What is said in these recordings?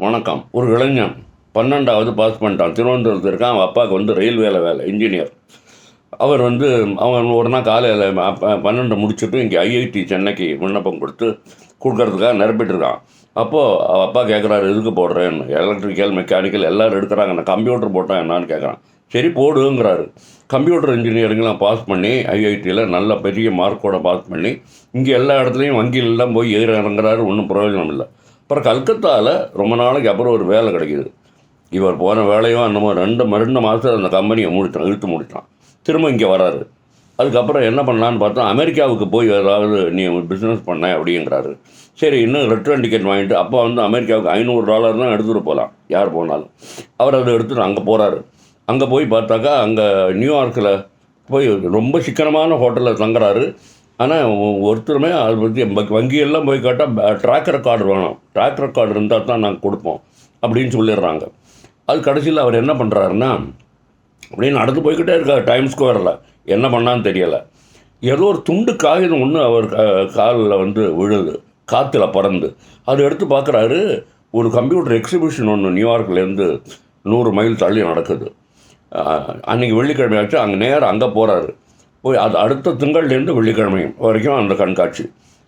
வணக்கம். ஒரு இளைஞன் 12வது பாஸ் பண்ணிட்டான். திருவனந்தபுரத்தில் இருக்கான். அவன் அப்பாவுக்கு வந்து ரயில்வேல வேலை, இன்ஜினியர். அவர் வந்து அவன் ஒரு நாள் காலையில் 12 முடிச்சுட்டு இங்கே ஐஐடி சென்னைக்கு விண்ணப்பம் கொடுக்கறதுக்காக நிரப்பிட்டுருக்கான். அப்போது அவன் அப்பா கேட்குறாரு, எதுக்கு போடுறேன்னு. எலக்ட்ரிக்கல், மெக்கானிக்கல் எல்லோரும் எடுக்கிறாங்க, நான் கம்ப்யூட்டர் போட்டால் என்னான்னு கேட்குறான். சரி போடுங்கிறாரு. கம்ப்யூட்டர் இன்ஜினியரிங்லாம் பாஸ் பண்ணி ஐஐடியில் நல்ல பெரிய மார்க்கோட பாஸ் பண்ணி இங்கே எல்லா இடத்துலையும் வங்கியிலலாம் போய் இறங்குறாரு. ஒன்றும் பிரயோஜனம் இல்லை. அப்புறம் கல்கத்தாவில் ரொம்ப நாளைக்கு அப்புறம் ஒரு வேலை கிடைக்கிது. இவர் போன வேலையும் என்னமோ ரெண்டு மாதத்தில் அந்த கம்பெனியை இழுத்து முடித்தான். திரும்ப இங்கே வராரு. அதுக்கப்புறம் என்ன பண்ணலான்னு பார்த்தா அமெரிக்காவுக்கு போய் ஏதாவது நீ பிஸ்னஸ் பண்ண அப்படிங்கிறாரு. சரி, இன்னும் ரிட்டர்ன் டிக்கெட் வாங்கிட்டு அப்போ வந்து அமெரிக்காவுக்கு $500 தான் எடுத்துகிட்டு போகலாம் யார் போனாலும். அவர் அதை எடுத்துகிட்டு அங்கே போகிறாரு. அங்கே போய் பார்த்தாக்கா அங்கே நியூயார்க்கில் போய் ரொம்ப சிக்கனமான ஹோட்டலில் தங்குறாரு. ஆனால் ஒருத்தருமே அதை பற்றி வங்கியெல்லாம் போய் கேட்டால் ட்ராக் ரெக்கார்டு வேணும், ட்ராக் ரெக்கார்டு இருந்தால் தான் நாங்கள் கொடுப்போம் அப்படின்னு சொல்லிடுறாங்க. அது கடைசியில் அவர் என்ன பண்ணுறாருன்னா அப்படின்னு நடந்து போய்கிட்டே இருக்கார். டைம் ஸ்கொயரில் என்ன பண்ணான்னு தெரியலை. ஏதோ ஒரு துண்டு காகிதம் ஒன்று அவர் காலில் வந்து விழுது, காற்றுல பறந்து. அதை எடுத்து பார்க்குறாரு. ஒரு கம்ப்யூட்டர் எக்ஸிபிஷன் ஒன்று நியூயார்க்லேருந்து 100 மைல் தள்ளி நடக்குது. அன்றைக்கி வெள்ளிக்கிழமை ஆச்சு. அங்கே போகிறாரு. போய் அது அடுத்த திங்கள்லேருந்து வெள்ளிக்கிழமை வரைக்கும் அந்த கண்காட்சி.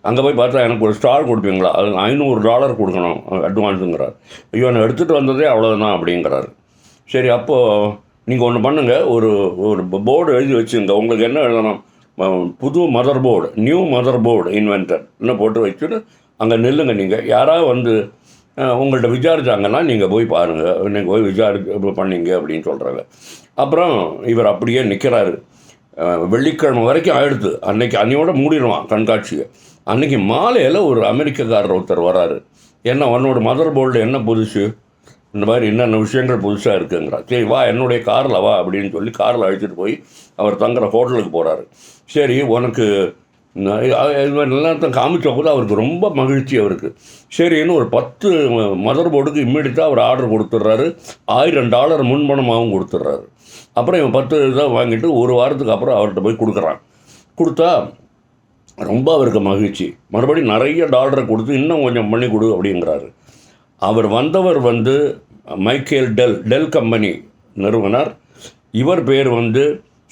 அங்கே போய் பார்த்தா எனக்கு ஒரு ஸ்டார் கொடுப்பீங்களா, அது $500 கொடுக்கணும் அட்வான்ஸுங்கிறார். ஐயோ நான் எடுத்துகிட்டு வந்ததே அவ்வளோதான் அப்படிங்கிறாரு. சரி, அப்போது நீங்கள் ஒன்று பண்ணுங்கள், ஒரு போர்டு எழுதி வச்சுங்க. உங்களுக்கு என்ன எழுதணும், புது mother board, new mother board invented இன்னும் போட்டு வச்சுட்டு அங்கே நில்லுங்க. நீங்கள் யாராவது வந்து உங்கள்கிட்ட விசாரிச்சாங்கன்னா நீங்கள் போய் பாருங்கள், நீங்கள் போய் பண்ணிங்க அப்படின்னு சொல்கிறாங்க. அப்புறம் இவர் அப்படியே நிற்கிறாரு. வெள்ளிக்கிழமை வரைக்கும் ஆயிடுது. அன்னையோட மூடிடுவான் கண்காட்சியை. அன்றைக்கி மாலையில் ஒரு அமெரிக்கக்காரர் ஒருத்தர் வராரு. என்ன உன்னோட மதர் போர்டில் என்ன புதுசு, இந்த மாதிரி என்னென்ன விஷயங்கள் புதுசாக இருக்குங்கிறா. சரி வா என்னுடைய காரில் வா அப்படின்னு சொல்லி காரில் அழைச்சிட்டு போய் அவர் தங்குற ஹோட்டலுக்கு போகிறாரு. சரி உனக்கு எல்லாத்தையும் காமிச்ச போது அவருக்கு ரொம்ப மகிழ்ச்சி. அவருக்கு சரின்னு ஒரு 10 மதர் போர்டுக்கு இம்மீடியட்டாக அவர் ஆர்டர் கொடுத்துட்றாரு. $1000 முன்பணமாகவும் கொடுத்துட்றாரு. அப்புறம் இவன் 10 இதாக வாங்கிட்டு ஒரு வாரத்துக்கு அப்புறம் அவர்கிட்ட போய் கொடுத்தா ரொம்ப அவருக்கு மகிழ்ச்சி. மறுபடியும் நிறைய டாலரை கொடுத்து இன்னும் கொஞ்சம் பண்ணி கொடு அப்படிங்கிறாரு. அவர் வந்தவர் வந்து மைக்கேல் டெல் கம்பெனி நிறுவனர். இவர் பேர் வந்து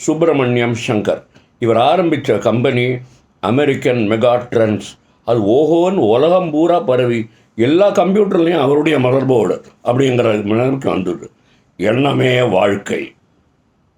சுப்பிரமணியம் சங்கர். இவர் ஆரம்பித்த கம்பெனி அமெரிக்கன் மெகாட்ரன்ஸ். அது ஓஹோன்னு உலகம் பூரா பரவி எல்லா கம்ப்யூட்டர்லேயும் அவருடைய மதர் போர்டு அப்படிங்கிற நிலைமைக்கு வந்தது. எண்ணமே வாழ்க்கை.